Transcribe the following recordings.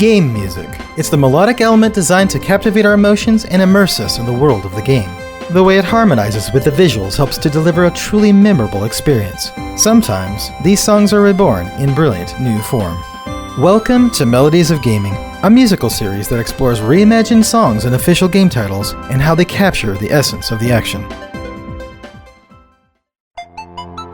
game music. It's the melodic element designed to captivate our emotions and immerse us in the world of the game. The way it harmonizes with the visuals helps to deliver a truly memorable experience. Sometimes, these songs are reborn in brilliant new form. Welcome to Melodies of Gaming, a musical series that explores reimagined songs and official game titles and how they capture the essence of the action.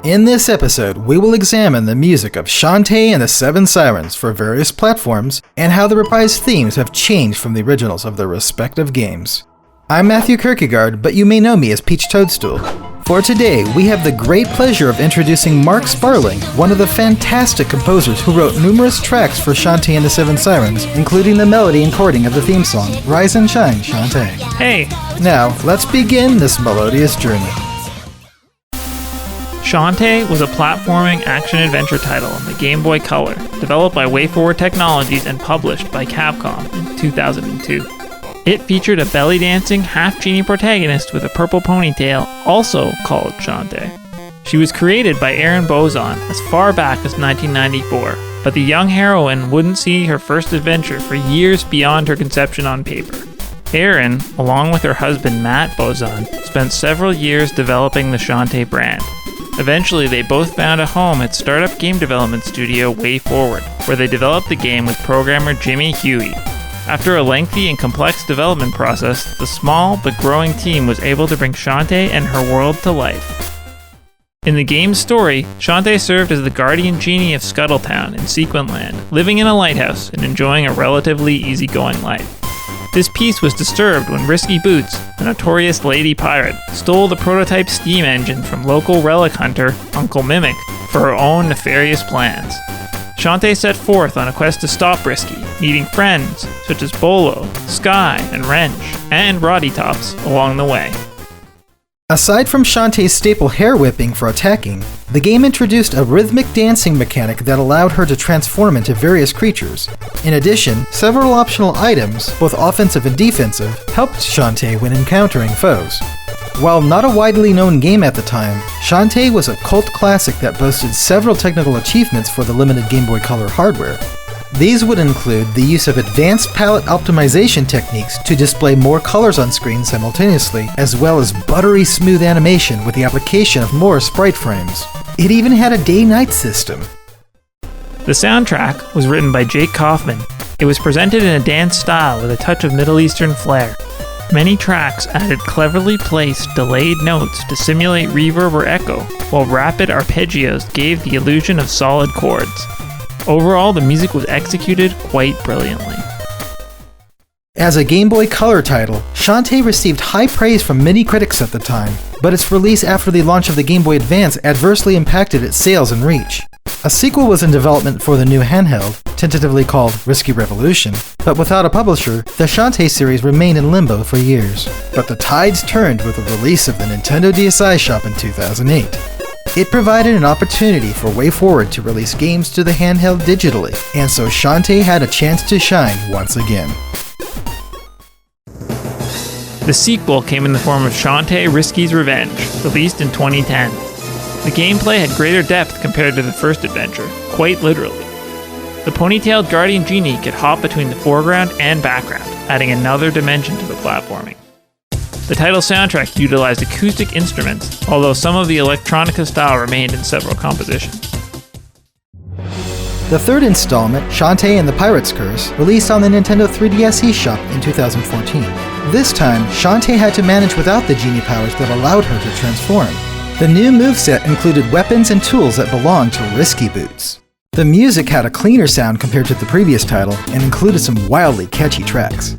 In this episode, we will examine the music of Shantae and the Seven Sirens for various platforms and how the reprised themes have changed from the originals of their respective games. I'm Matthew Kierkegaard, but you may know me as Peach Toadstool. For today, we have the great pleasure of introducing Mark Sparling, one of the fantastic composers who wrote numerous tracks for Shantae and the Seven Sirens, including the melody and chording of the theme song, Rise and Shine, Shantae. Hey! Now, let's begin this melodious journey. Shantae was a platforming action-adventure title on the Game Boy Color, developed by WayForward Technologies and published by Capcom in 2002. It featured a belly-dancing, half-genie protagonist with a purple ponytail, also called Shantae. She was created by Aaron Bozon as far back as 1994, but the young heroine wouldn't see her first adventure for years beyond her conception on paper. Aaron, along with her husband Matt Bozon, spent several years developing the Shantae brand. Eventually, they both found a home at startup game development studio WayForward, where they developed the game with programmer Jimmy Huey. After a lengthy and complex development process, the small but growing team was able to bring Shantae and her world to life. In the game's story, Shantae served as the guardian genie of Scuttletown in Sequentland, living in a lighthouse and enjoying a relatively easygoing life. This peace was disturbed when Risky Boots, a notorious lady pirate, stole the prototype steam engine from local relic hunter Uncle Mimic for her own nefarious plans. Shantae set forth on a quest to stop Risky, meeting friends such as Bolo, Sky, and Wrench, and Roddy Tops along the way. Aside from Shantae's staple hair whipping for attacking, the game introduced a rhythmic dancing mechanic that allowed her to transform into various creatures. In addition, several optional items, both offensive and defensive, helped Shantae when encountering foes. While not a widely known game at the time, Shantae was a cult classic that boasted several technical achievements for the limited Game Boy Color hardware. These would include the use of advanced palette optimization techniques to display more colors on screen simultaneously, as well as buttery smooth animation with the application of more sprite frames. It even had a day-night system. The soundtrack was written by Jake Kaufman. It was presented in a dance style with a touch of Middle Eastern flair. Many tracks added cleverly placed delayed notes to simulate reverb or echo, while rapid arpeggios gave the illusion of solid chords. Overall, the music was executed quite brilliantly. As a Game Boy Color title, Shantae received high praise from many critics at the time, but its release after the launch of the Game Boy Advance adversely impacted its sales and reach. A sequel was in development for the new handheld, tentatively called Risky Revolution, but without a publisher, the Shantae series remained in limbo for years. But the tides turned with the release of the Nintendo DSi Shop in 2008. It provided an opportunity for WayForward to release games to the handheld digitally, and so Shantae had a chance to shine once again. The sequel came in the form of Shantae Risky's Revenge, released in 2010. The gameplay had greater depth compared to the first adventure, quite literally. The ponytailed guardian genie could hop between the foreground and background, adding another dimension to the platforming. The title soundtrack utilized acoustic instruments, although some of the electronica style remained in several compositions. The third installment, Shantae and the Pirate's Curse, released on the Nintendo 3DS eShop in 2014. This time, Shantae had to manage without the genie powers that allowed her to transform. The new moveset included weapons and tools that belonged to Risky Boots. The music had a cleaner sound compared to the previous title and included some wildly catchy tracks.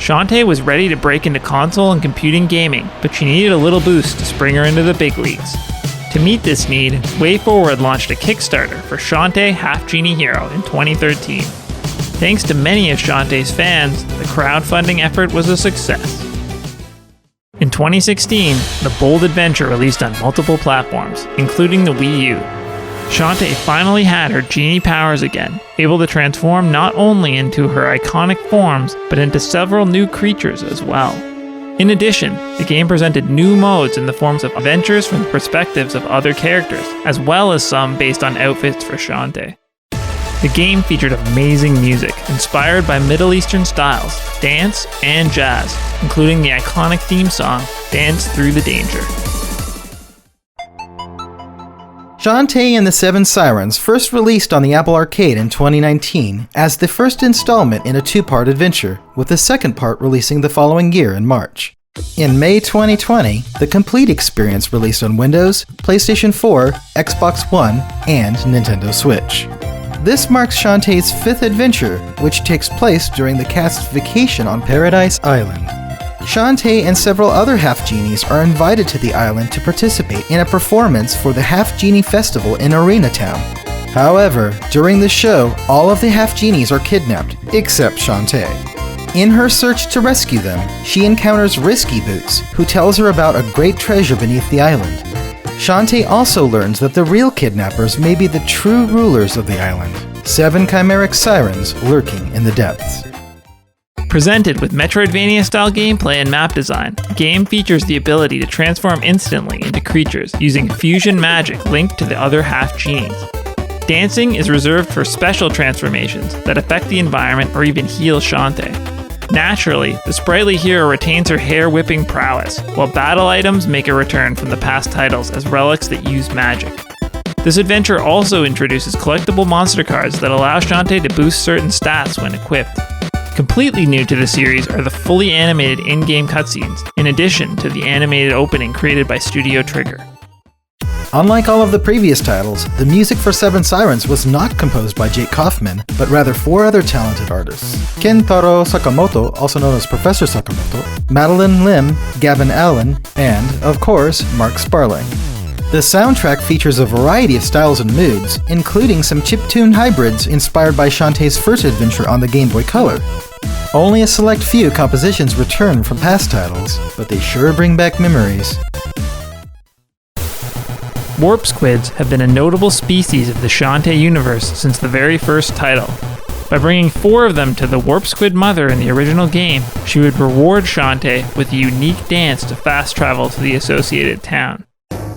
Shantae was ready to break into console and computing gaming, but she needed a little boost to spring her into the big leagues. To meet this need, WayForward launched a Kickstarter for Shantae Half Genie Hero in 2013. Thanks to many of Shantae's fans, the crowdfunding effort was a success. In 2016, the bold adventure released on multiple platforms, including the Wii U. Shantae finally had her genie powers again, able to transform not only into her iconic forms, but into several new creatures as well. In addition, the game presented new modes in the forms of adventures from the perspectives of other characters, as well as some based on outfits for Shantae. The game featured amazing music, inspired by Middle Eastern styles, dance, and jazz, including the iconic theme song, Dance Through the Danger. Shantae and the Seven Sirens first released on the Apple Arcade in 2019 as the first installment in a two-part adventure, with the second part releasing the following year in March. In May 2020, the complete experience released on Windows, PlayStation 4, Xbox One, and Nintendo Switch. This marks Shantae's fifth adventure, which takes place during the cast's vacation on Paradise Island. Shantae and several other half-genies are invited to the island to participate in a performance for the Half-Genie Festival in Arena Town. However, during the show, all of the half-genies are kidnapped, except Shantae. In her search to rescue them, she encounters Risky Boots, who tells her about a great treasure beneath the island. Shantae also learns that the real kidnappers may be the true rulers of the island, 7 chimeric sirens lurking in the depths. Presented with Metroidvania-style gameplay and map design, the game features the ability to transform instantly into creatures using fusion magic linked to the other half-genies. Dancing is reserved for special transformations that affect the environment or even heal Shantae. Naturally, the sprightly hero retains her hair-whipping prowess, while battle items make a return from the past titles as relics that use magic. This adventure also introduces collectible monster cards that allow Shantae to boost certain stats when equipped. Completely new to the series are the fully animated in-game cutscenes, in addition to the animated opening created by Studio Trigger. Unlike all of the previous titles, the music for Seven Sirens was not composed by Jake Kaufman, but rather 4 other talented artists: Kentaro Sakamoto, also known as Professor Sakamoto, Madeline Lim, Gavin Allen, and, of course, Mark Sparling. The soundtrack features a variety of styles and moods, including some chiptune hybrids inspired by Shantae's first adventure on the Game Boy Color. Only a select few compositions return from past titles, but they sure bring back memories. Warp squids have been a notable species of the Shantae universe since the very first title. By bringing 4 of them to the Warp Squid Mother in the original game, she would reward Shantae with a unique dance to fast travel to the associated town.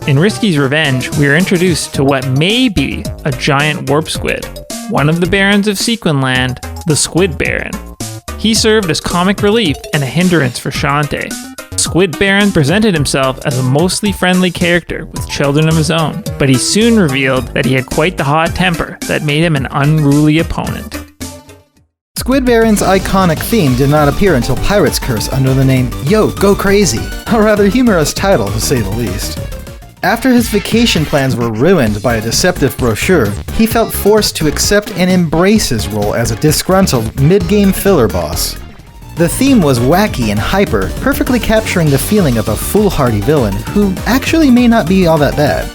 In Risky's Revenge, we are introduced to what may be a giant warp squid, one of the barons of Sequinland, the Squid Baron. He served as comic relief and a hindrance for Shantae. Squid Baron presented himself as a mostly friendly character with children of his own, but he soon revealed that he had quite the hot temper that made him an unruly opponent. Squid Baron's iconic theme did not appear until Pirate's Curse under the name Yo, Go Crazy, a rather humorous title to say the least. After his vacation plans were ruined by a deceptive brochure, he felt forced to accept and embrace his role as a disgruntled mid-game filler boss. The theme was wacky and hyper, perfectly capturing the feeling of a foolhardy villain who actually may not be all that bad.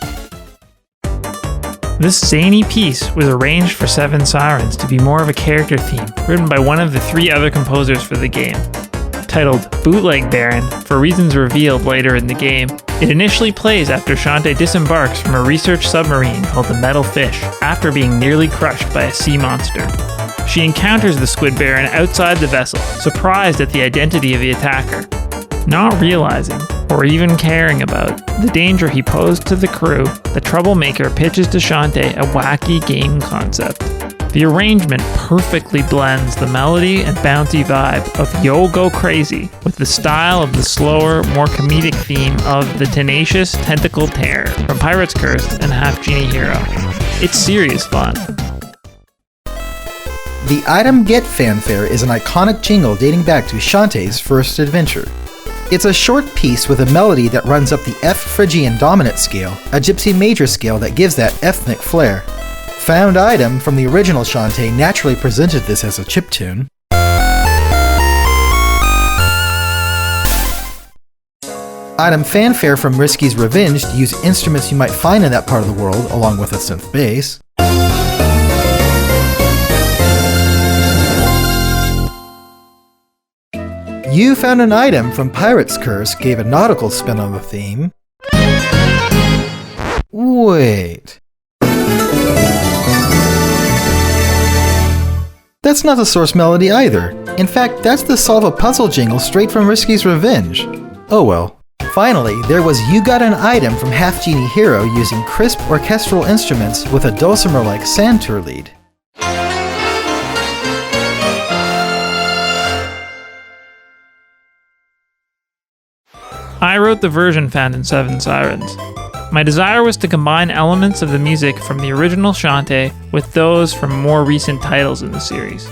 This zany piece was arranged for Seven Sirens to be more of a character theme, written by one of the 3 other composers for the game. Titled Bootleg Baron, for reasons revealed later in the game, it initially plays after Shantae disembarks from a research submarine called the Metal Fish after being nearly crushed by a sea monster. She encounters the Squid Baron outside the vessel, surprised at the identity of the attacker. Not realizing, or even caring about, the danger he posed to the crew, the troublemaker pitches to Shantae a wacky game concept. The arrangement perfectly blends the melody and bouncy vibe of Yo Go Crazy with the style of the slower, more comedic theme of the tenacious Tentacle Terror from Pirate's Curse and Half Genie Hero. It's serious fun. The Item Get fanfare is an iconic jingle dating back to Shantae's first adventure. It's a short piece with a melody that runs up the F Phrygian dominant scale, a gypsy major scale that gives that ethnic flair. Found Item from the original Shantae naturally presented this as a chiptune. Item fanfare from Risky's Revenge to use instruments you might find in that part of the world, along with a synth bass. You Found an Item from Pirate's Curse gave a nautical spin on the theme. Wait. That's not the source melody either. In fact, that's the Solve a Puzzle jingle straight from Risky's Revenge. Oh well. Finally, there was You Got an Item from Half Genie Hero using crisp orchestral instruments with a dulcimer-like Santur lead. I wrote the version found in Seven Sirens. My desire was to combine elements of the music from the original Shantae with those from more recent titles in the series.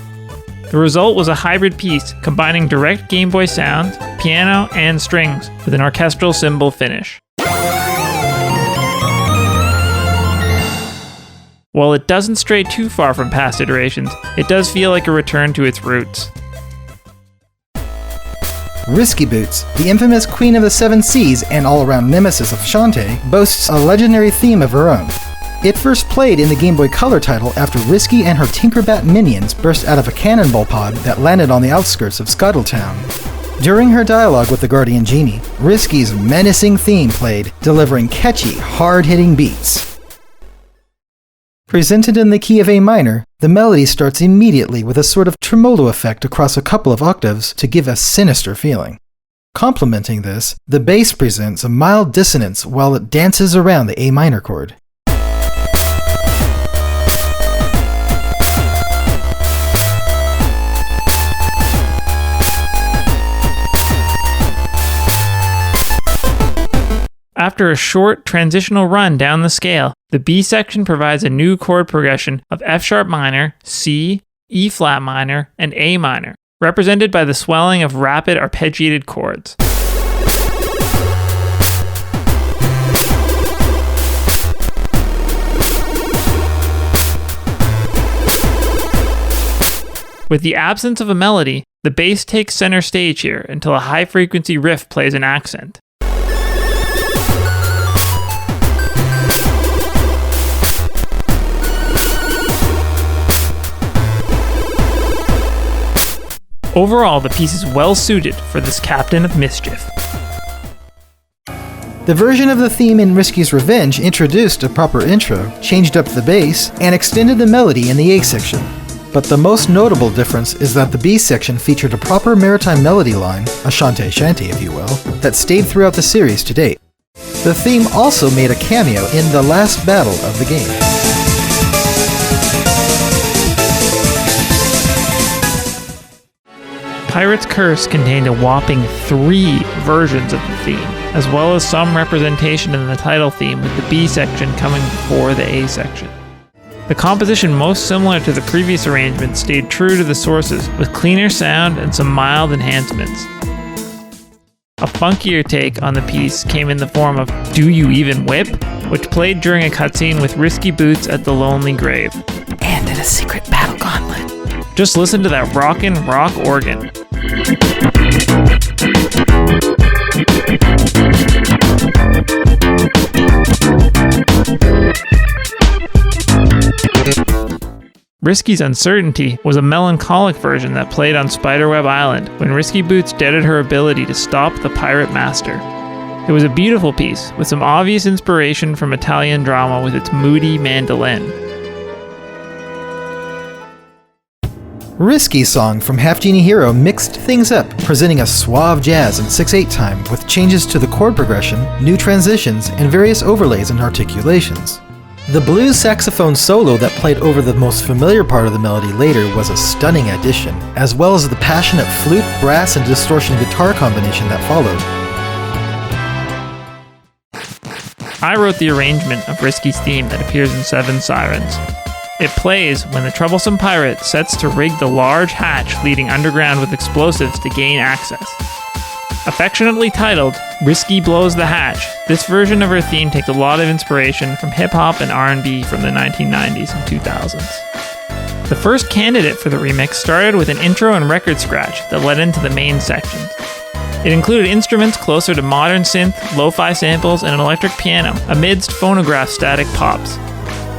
The result was a hybrid piece combining direct Game Boy sound, piano, and strings with an orchestral cymbal finish. While it doesn't stray too far from past iterations, it does feel like a return to its roots. Risky Boots, the infamous Queen of the Seven Seas and all-around nemesis of Shantae, boasts a legendary theme of her own. It first played in the Game Boy Color title after Risky and her Tinkerbat minions burst out of a cannonball pod that landed on the outskirts of Scuttletown. During her dialogue with the Guardian Genie, Risky's menacing theme played, delivering catchy, hard-hitting beats. Presented in the key of A minor, the melody starts immediately with a sort of tremolo effect across a couple of octaves to give a sinister feeling. Complementing this, the bass presents a mild dissonance while it dances around the A minor chord. After a short transitional run down the scale, the B section provides a new chord progression of F sharp minor, C, E flat minor, and A minor, represented by the swelling of rapid arpeggiated chords. With the absence of a melody, the bass takes center stage here until a high-frequency riff plays an accent. Overall, the piece is well suited for this Captain of Mischief. The version of the theme in Risky's Revenge introduced a proper intro, changed up the bass, and extended the melody in the A section. But the most notable difference is that the B section featured a proper maritime melody line, a Shantae shanty if you will, that stayed throughout the series to date. The theme also made a cameo in the last battle of the game. Pirate's Curse contained a whopping 3 versions of the theme, as well as some representation in the title theme with the B section coming before the A section. The composition most similar to the previous arrangement stayed true to the sources, with cleaner sound and some mild enhancements. A funkier take on the piece came in the form of Do You Even Whip?, which played during a cutscene with Risky Boots at the Lonely Grave. And in a secret battle gauntlet. Just listen to that rockin' rock organ. Risky's Uncertainty was a melancholic version that played on Spiderweb Island when Risky Boots doubted her ability to stop the pirate master. It was a beautiful piece, with some obvious inspiration from Italian drama with its moody mandolin. Risky Song from Half Genie Hero mixed things up, presenting a suave jazz in 6/8 time with changes to the chord progression, new transitions, and various overlays and articulations. The blues saxophone solo that played over the most familiar part of the melody later was a stunning addition, as well as the passionate flute, brass, and distortion guitar combination that followed. I wrote the arrangement of Risky's theme that appears in Seven Sirens. It plays when the troublesome pirate sets to rig the large hatch leading underground with explosives to gain access. Affectionately titled Risky Blows the Hatch, this version of her theme takes a lot of inspiration from hip-hop and R&B from the 1990s and 2000s. The first candidate for the remix started with an intro and record scratch that led into the main sections. It included instruments closer to modern synth, lo-fi samples, and an electric piano, amidst phonograph static pops.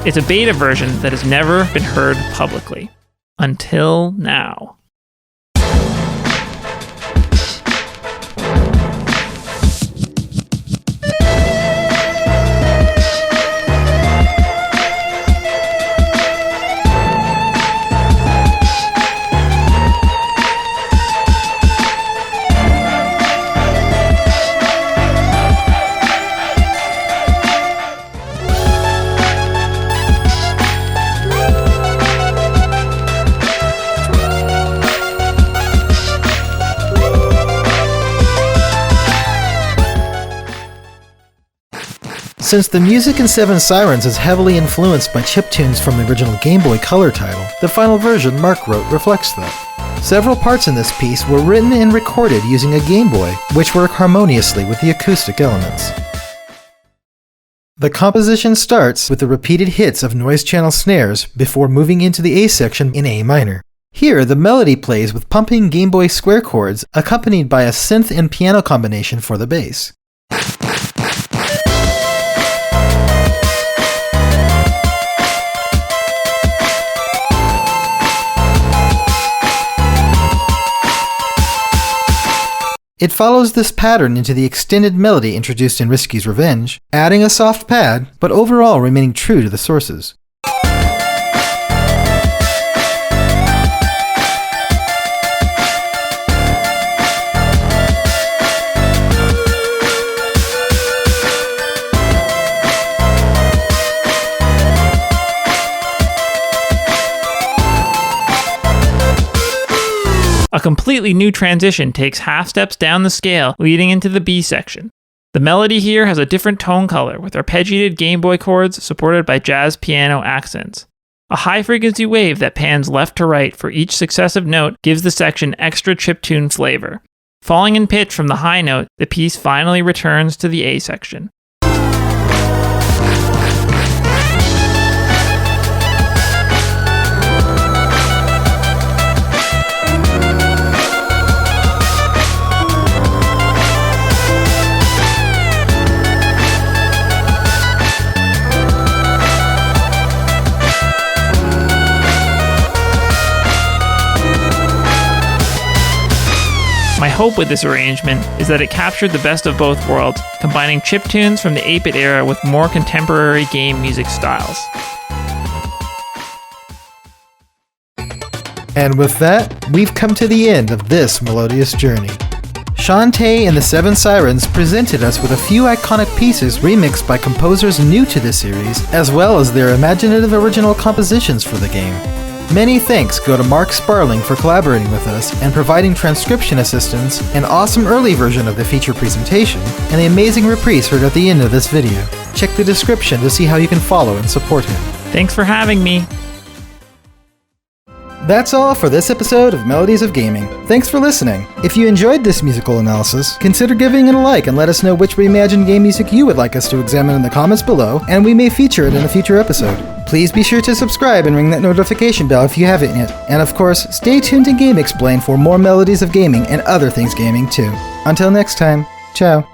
It's a beta version that has never been heard publicly. Until now. Since the music in Seven Sirens is heavily influenced by chiptunes from the original Game Boy Color title, the final version Mark wrote reflects that. Several parts in this piece were written and recorded using a Game Boy, which work harmoniously with the acoustic elements. The composition starts with the repeated hits of noise channel snares before moving into the A section in A minor. Here, the melody plays with pumping Game Boy square chords accompanied by a synth and piano combination for the bass. It follows this pattern into the extended melody introduced in Risky's Revenge, adding a soft pad, but overall remaining true to the sources. A completely new transition takes half steps down the scale, leading into the B section. The melody here has a different tone color, with arpeggiated Game Boy chords supported by jazz piano accents. A high-frequency wave that pans left to right for each successive note gives the section extra chiptune flavor. Falling in pitch from the high note, the piece finally returns to the A section. My hope with this arrangement is that it captured the best of both worlds, combining chiptunes from the 8-bit era with more contemporary game music styles. And with that, we've come to the end of this melodious journey. Shantae and the Seven Sirens presented us with a few iconic pieces remixed by composers new to the series, as well as their imaginative original compositions for the game. Many thanks go to Mark Sparling for collaborating with us and providing transcription assistance, an awesome early version of the feature presentation, and the amazing reprise heard at the end of this video. Check the description to see how you can follow and support him. Thanks for having me. That's all for this episode of Melodies of Gaming. Thanks for listening. If you enjoyed this musical analysis, consider giving it a like and let us know which reimagined game music you would like us to examine in the comments below, and we may feature it in a future episode. Please be sure to subscribe and ring that notification bell if you haven't yet. And of course, stay tuned to Game Explain for more Melodies of Gaming and other things gaming too. Until next time, ciao.